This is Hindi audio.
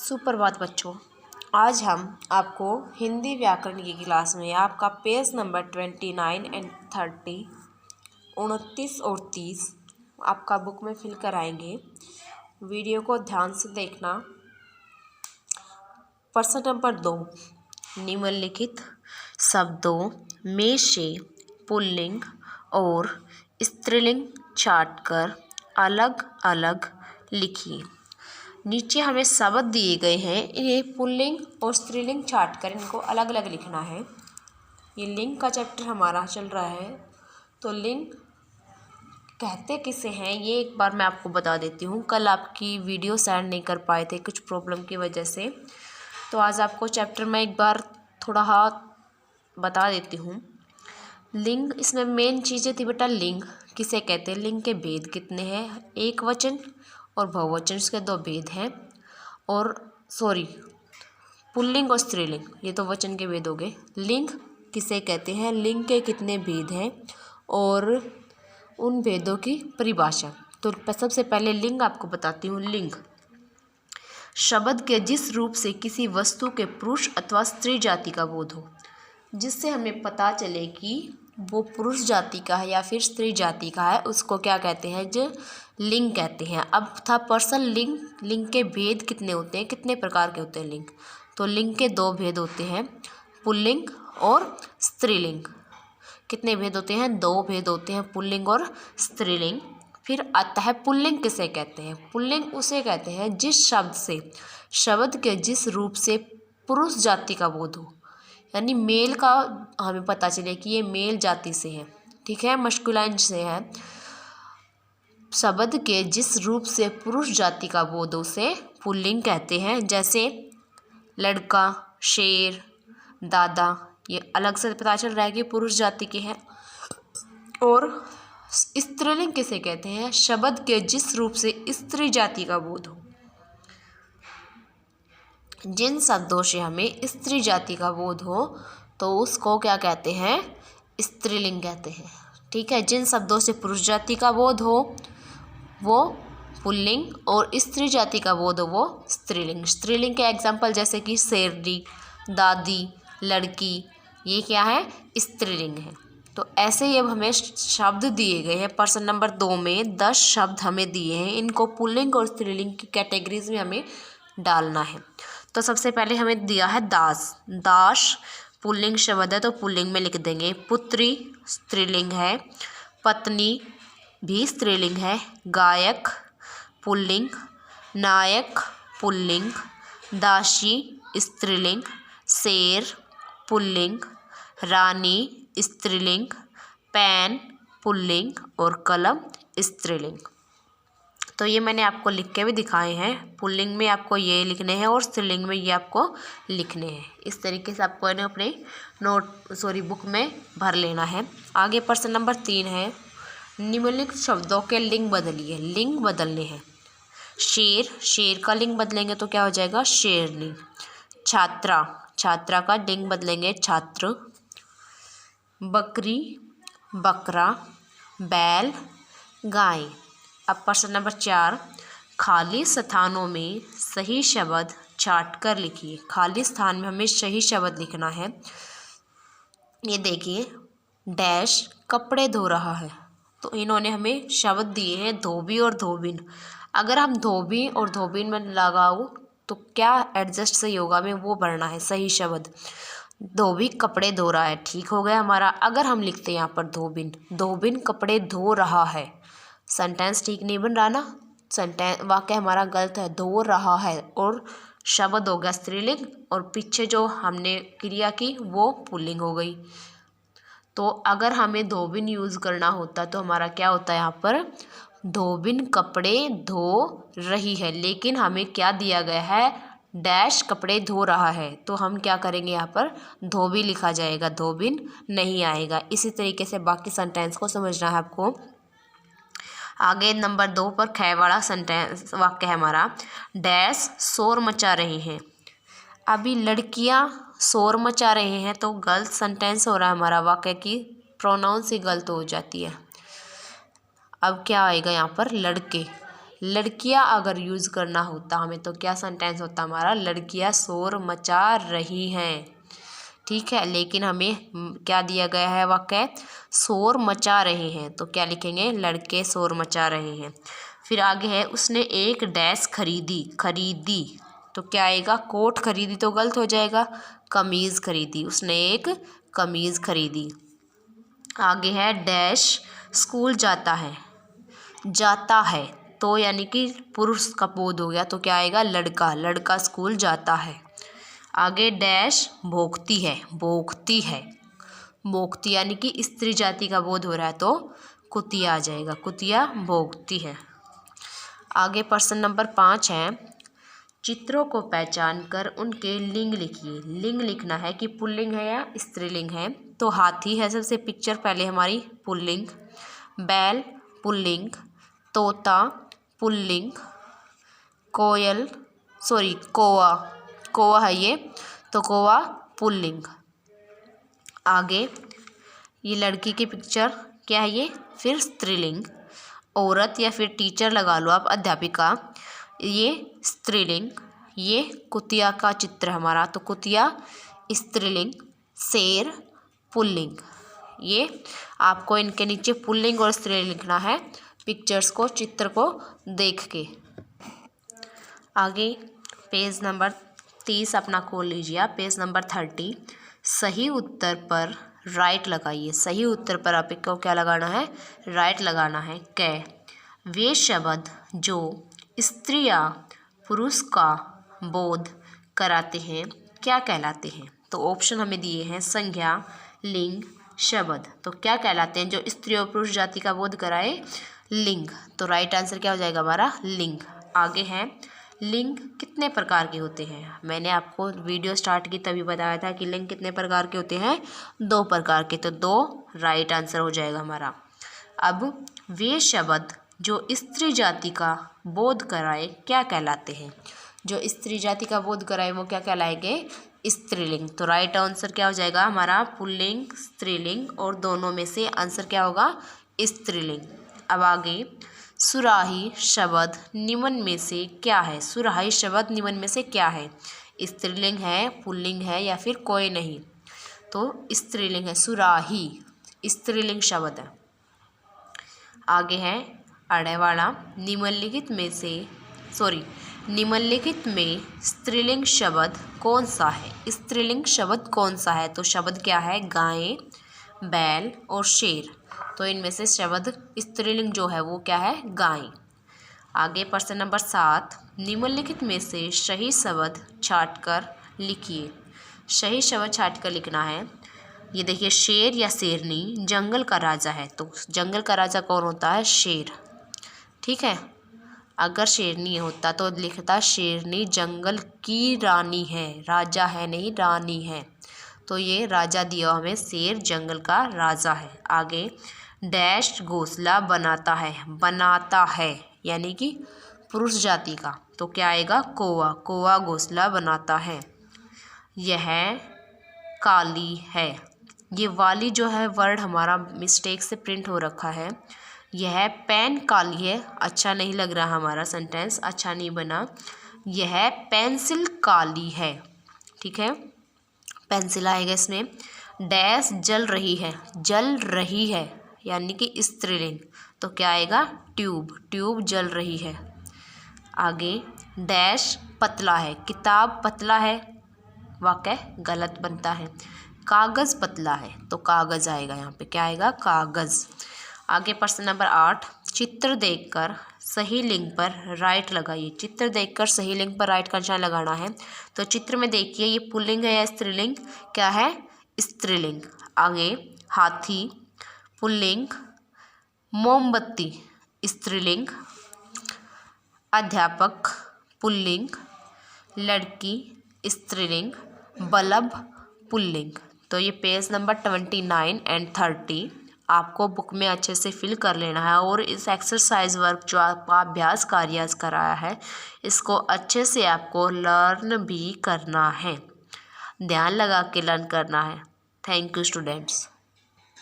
सुप्रभात बच्चों। आज हम आपको हिंदी व्याकरण की क्लास में आपका पेज नंबर 29 एंड 30 29 और 30 आपका बुक में फिल कराएंगे। वीडियो को ध्यान से देखना। प्रश्न नंबर 2, निम्नलिखित शब्दों में से पुल्लिंग और स्त्रीलिंग छांटकर अलग अलग लिखिए। नीचे हमें शब्द दिए गए हैं, इन्हें पुल्लिंग और स्त्रीलिंग छांटकर इनको अलग अलग लिखना है। ये लिंग का चैप्टर हमारा चल रहा है। तो लिंग कहते किसे हैं ये एक बार मैं आपको बता देती हूँ। कल आपकी वीडियो सेंड नहीं कर पाए थे कुछ प्रॉब्लम की वजह से, तो आज आपको चैप्टर में एक बार थोड़ा बता देती हूँ। लिंग, इसमें मेन चीज़ें थी बेटा। लिंग किसे कहते हैं, लिंग के भेद कितने हैं, एक वचन और बहुवचन, इसके 2 भेद हैं। और पुल्लिंग और स्त्रीलिंग ये तो वचन के भेद हो गए। लिंग किसे कहते हैं, लिंग के कितने भेद हैं और उन भेदों की परिभाषा। तो सबसे पहले लिंग आपको बताती हूँ। लिंग शब्द के जिस रूप से किसी वस्तु के पुरुष अथवा स्त्री जाति का बोध हो, जिससे हमें पता चले कि वो पुरुष जाति का है या फिर स्त्री जाति का है, उसको क्या कहते हैं, जो लिंग कहते हैं। अब था पर्सन लिंग। लिंग के भेद कितने होते हैं, कितने प्रकार के होते हैं लिंग। तो लिंग के 2 भेद होते हैं, पुल्लिंग और स्त्रीलिंग। कितने भेद होते हैं, 2 भेद होते हैं, पुल्लिंग और स्त्रीलिंग। फिर आता है पुल्लिंग किसे कहते हैं। पुल्लिंग उसे कहते हैं जिस शब्द से शब्द के जिस रूप से पुरुष जाति का बोध हो, यानी मेल का हमें पता चले कि ये मेल जाति से है, ठीक है, मस्कुलाइन से है। शब्द के जिस रूप से पुरुष जाति का बोध हो उसे पुल्लिंग कहते हैं। जैसे लड़का, शेर, दादा, ये अलग से पता चल रहा है कि पुरुष जाति के हैं। और स्त्रीलिंग किसे कहते हैं, शब्द के जिस रूप से स्त्री जाति का बोध हो। जिन शब्दों से हमें स्त्री जाति का बोध हो तो उसको क्या कहते हैं, स्त्रीलिंग कहते हैं, ठीक है। जिन शब्दों से पुरुष जाति का बोध हो वो पुल्लिंग और स्त्री जाति का बोध हो वो स्त्रीलिंग। स्त्रीलिंग के एग्जाम्पल जैसे कि शेरनी, दादी, लड़की, ये क्या है, स्त्रीलिंग है। तो ऐसे ही अब हमें शब्द दिए गए हैं। प्रश्न नंबर 2 में 10 शब्द हमें दिए हैं, इनको पुल्लिंग और स्त्रीलिंग की कैटेगरीज में हमें डालना है। तो सबसे पहले हमें दिया है दास। दास पुल्लिंग शब्द है तो पुल्लिंग में लिख देंगे। पुत्री स्त्रीलिंग है, पत्नी भी स्त्रीलिंग है, गायक पुल्लिंग, नायक पुल्लिंग, दासी स्त्रीलिंग, शेर पुल्लिंग, रानी स्त्रीलिंग, पेन पुल्लिंग और कलम स्त्रीलिंग। तो ये मैंने आपको लिख के भी दिखाए हैं। पुल्लिंग में आपको ये लिखने हैं और स्त्रीलिंग में ये आपको लिखने हैं। इस तरीके से आपको इन्हें अपने बुक में भर लेना है। आगे प्रश्न नंबर 3 है, निम्नलिखित शब्दों के लिंग बदलिए। लिंग बदलने हैं। शेर, शेर का लिंग बदलेंगे तो क्या हो जाएगा, शेरनी। छात्रा, छात्रा का लिंग बदलेंगे छात्र। बकरी, बकरा। बैल, गाय। अब प्रश्न नंबर 4, खाली स्थानों में सही शब्द छांटकर लिखिए। खाली स्थान में हमें सही शब्द लिखना है। ये देखिए, डैश कपड़े धो रहा है, तो इन्होंने हमें शब्द दिए हैं धोबी और धोबिन। अगर हम धोबी और धोबिन में लगाओ तो क्या एडजस्ट सही होगा, हमें वो भरना है सही शब्द। धोबी कपड़े धो रहा है, ठीक हो गया हमारा। अगर हम लिखते हैं यहाँ पर धोबिन, धोबिन कपड़े धो रहा है, सेंटेंस ठीक नहीं बन रहा ना, सेंटेंस वाक्य हमारा गलत है। धो रहा है और शब्द हो गया स्त्रीलिंग और पीछे जो हमने क्रिया की वो पुल्लिंग हो गई। तो अगर हमें धोबिन यूज़ करना होता तो हमारा क्या होता है, यहाँ पर धोबिन कपड़े धो रही है, लेकिन हमें क्या दिया गया है, डैश कपड़े धो रहा है, तो हम क्या करेंगे, यहाँ पर धोबी लिखा जाएगा, धोबिन नहीं आएगा। इसी तरीके से बाकी सेंटेंस को समझना है आपको। आगे नंबर 2 पर ख वाला सेंटेंस वाक्य है हमारा, डैश शोर मचा रही हैं। अभी लड़कियां शोर मचा रहे हैं तो गलत सेंटेंस हो रहा है हमारा, वाक्य की प्रोनाउंस ही गलत हो जाती है। अब क्या आएगा यहाँ पर, लड़के, लड़कियां अगर यूज़ करना होता हमें तो क्या सेंटेंस होता हमारा, लड़कियां शोर मचा रही हैं। ठीक है, लेकिन हमें क्या दिया गया है वाक्य, शोर मचा रहे हैं, तो क्या लिखेंगे, लड़के शोर मचा रहे हैं। फिर आगे है, उसने एक डैश खरीदी, खरीदी तो क्या आएगा, कोट खरीदी तो गलत हो जाएगा, कमीज़ खरीदी, उसने एक कमीज़ खरीदी। आगे है डैश स्कूल जाता है, जाता है तो यानी कि पुरुष का बोध हो गया, तो क्या आएगा, लड़का, लड़का स्कूल जाता है। आगे डैश भोंकती है, भोंकती है, भोंकती यानी कि स्त्री जाति का बोध हो रहा है तो कुतिया आ जाएगा, कुतिया भोंकती है। आगे प्रश्न नंबर 5 है, चित्रों को पहचान कर उनके लिंग लिखिए। लिंग लिखना है कि पुल्लिंग है या स्त्रीलिंग है, तो हाथी है सबसे पिक्चर पहले हमारी पुल्लिंग, बैल पुल्लिंग, तोता पुल्लिंग, कोयल कौवा, कौवा है ये, तो कौवा पुल्लिंग। आगे ये लड़की की पिक्चर क्या है, ये फिर स्त्रीलिंग, औरत या फिर टीचर लगा लो आप, अध्यापिका, ये स्त्रीलिंग, ये कुतिया का चित्र हमारा, तो कुतिया स्त्रीलिंग, शेर पुल्लिंग। ये आपको इनके नीचे पुल्लिंग और स्त्रीलिंग लिखना है, पिक्चर्स को, चित्र को देख के। आगे पेज नंबर 30 अपना खोल लीजिए आप, पेज नंबर 30। सही उत्तर पर राइट लगाइए। सही उत्तर पर आपको क्या लगाना है, राइट लगाना है। कै वे शब्द जो स्त्री या पुरुष का बोध कराते हैं क्या कहलाते हैं, तो ऑप्शन हमें दिए हैं, संज्ञा, लिंग, शब्द, तो क्या कहलाते हैं जो स्त्री और पुरुष जाति का बोध कराए, लिंग, तो राइट आंसर क्या हो जाएगा हमारा, लिंग। आगे है, लिंग कितने प्रकार के होते हैं, मैंने आपको वीडियो स्टार्ट की तभी बताया था कि लिंग कितने प्रकार के होते हैं, 2 प्रकार के, तो 2 राइट आंसर हो जाएगा हमारा। अब वे शब्द जो स्त्री जाति का बोध कराए क्या कहलाते हैं, जो स्त्री जाति का बोध कराए वो क्या कहलाएंगे, स्त्रीलिंग, तो राइट आंसर क्या हो जाएगा हमारा, पुल्लिंग, स्त्रीलिंग, और दोनों में से आंसर क्या होगा, स्त्रीलिंग। अब आगे, सुराही शब्द निम्न में से क्या है, सुराही शब्द निम्न में से क्या है, स्त्रीलिंग है, पुल्लिंग है या फिर कोई नहीं, तो स्त्रीलिंग है, सुराही स्त्रीलिंग शब्द है। आगे है अड़े वाला, निम्नलिखित में स्त्रीलिंग शब्द कौन सा है, स्त्रीलिंग शब्द कौन सा है, तो शब्द क्या है, गाय, बैल और शेर, तो इनमें से शब्द स्त्रीलिंग जो है वो क्या है, गाय। आगे प्रश्न नंबर 7, निम्नलिखित में से सही शब्द छांटकर लिखिए। सही शब्द छांटकर लिखना है, ये देखिए, शेर या शेरनी जंगल का राजा है, तो जंगल का राजा कौन होता है, शेर। ठीक है, अगर शेरनी होता तो लिखता शेरनी जंगल की रानी है, राजा है नहीं, रानी है, तो ये राजा दिया हमें, शेर जंगल का राजा है। आगे डैश घोंसला बनाता है, बनाता है यानी कि पुरुष जाति का, तो क्या आएगा, कौवा, कौवा घोंसला बनाता है। यह काली है, ये वाली जो है वर्ड हमारा मिस्टेक से प्रिंट हो रखा है, यह पेन काली है, अच्छा नहीं लग रहा हमारा सेंटेंस, अच्छा नहीं बना, यह पेंसिल काली है। ठीक है, पेंसिल आएगा इसमें। डैश जल रही है, जल रही है यानी कि स्त्रीलिंग, तो क्या आएगा, ट्यूब, ट्यूब जल रही है। आगे डैश पतला है, किताब पतला है, वाक्य गलत बनता है। कागज़ पतला है, तो कागज़ आएगा, यहाँ पे क्या आएगा, कागज़। आगे प्रश्न नंबर 8, चित्र देखकर सही लिंग पर राइट लगाइए। चित्र देखकर सही लिंग पर राइट का निशान लगाना है, तो चित्र में देखिए ये पुल्लिंग है या स्त्रीलिंग, क्या है, स्त्रीलिंग। आगे हाथी पुल्लिंग, मोमबत्ती स्त्रीलिंग, अध्यापक पुल्लिंग, लड़की स्त्रीलिंग, बल्ब पुल्लिंग। तो ये पेज नंबर 29 एंड 30 आपको बुक में अच्छे से फिल कर लेना है, और इस एक्सरसाइज वर्क जो आपका अभ्यास कार्य कराया है इसको अच्छे से आपको लर्न भी करना है, ध्यान लगा के लर्न करना है। Thank you students.